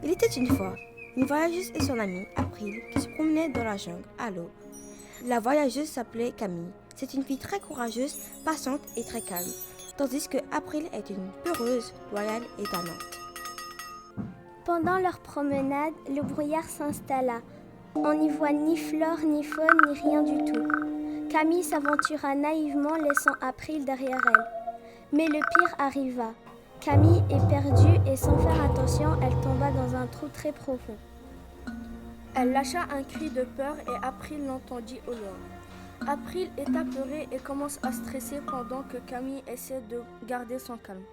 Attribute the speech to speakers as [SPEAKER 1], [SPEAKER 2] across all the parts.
[SPEAKER 1] Il était une fois une voyageuse et son amie, April, qui se promenaient dans la jungle à l'aube. La voyageuse s'appelait Camille. C'est une fille très courageuse, patiente et très calme, tandis que April est une peureuse, loyale et tannante.
[SPEAKER 2] Pendant leur promenade, le brouillard s'installa. On n'y voit ni flore, ni faune, ni rien du tout. Camille s'aventura naïvement, laissant April derrière elle. Mais le pire arriva. Camille est perdue et sans faire attention, elle tomba dans un trou très profond.
[SPEAKER 3] Elle lâcha un cri de peur et April l'entendit au loin. April est apeurée et commence à stresser pendant que Camille essaie de garder son calme.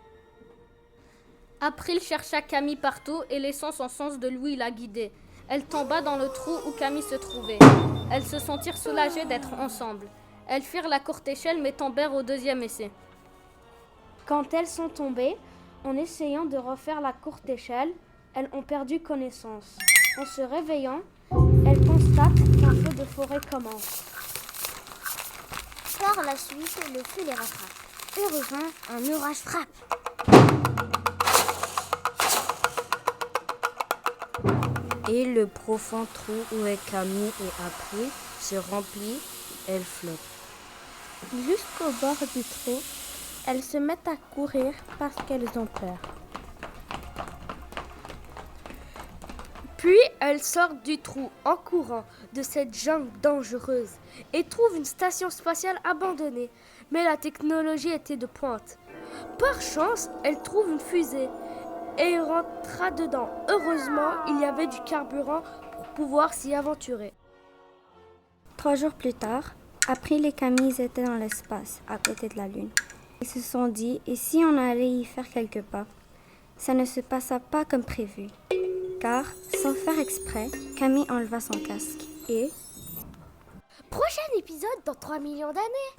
[SPEAKER 4] April chercha Camille partout et laissant son sens de l'ouïe la guider. Elle tomba dans le trou où Camille se trouvait. Elles se sentirent soulagées d'être ensemble. Elles firent la courte échelle mais tombèrent au deuxième essai.
[SPEAKER 5] Quand elles sont tombées, en essayant de refaire la courte échelle, elles ont perdu connaissance. En se réveillant, elles constatent qu'un feu de forêt commence.
[SPEAKER 2] Par la suite, le feu les rattrape. Heureusement, un orage frappe.
[SPEAKER 6] Et le profond trou où est Camille et April se remplit, elles flottent.
[SPEAKER 2] Jusqu'au bord du trou, elles se mettent à courir parce qu'elles ont peur.
[SPEAKER 3] Puis elles sortent du trou en courant de cette jungle dangereuse et trouvent une station spatiale abandonnée. Mais la technologie était de pointe. Par chance, elles trouvent une fusée et rentrent dedans. Heureusement, il y avait du carburant pour pouvoir s'y aventurer.
[SPEAKER 2] 3 jours plus tard, April et Camille étaient dans l'espace, à côté de la Lune. Ils se sont dit, et si on allait y faire quelques pas? Ça ne se passa pas comme prévu. Car, sans faire exprès, Camille enleva son casque et...
[SPEAKER 7] Prochain épisode dans 3 millions d'années.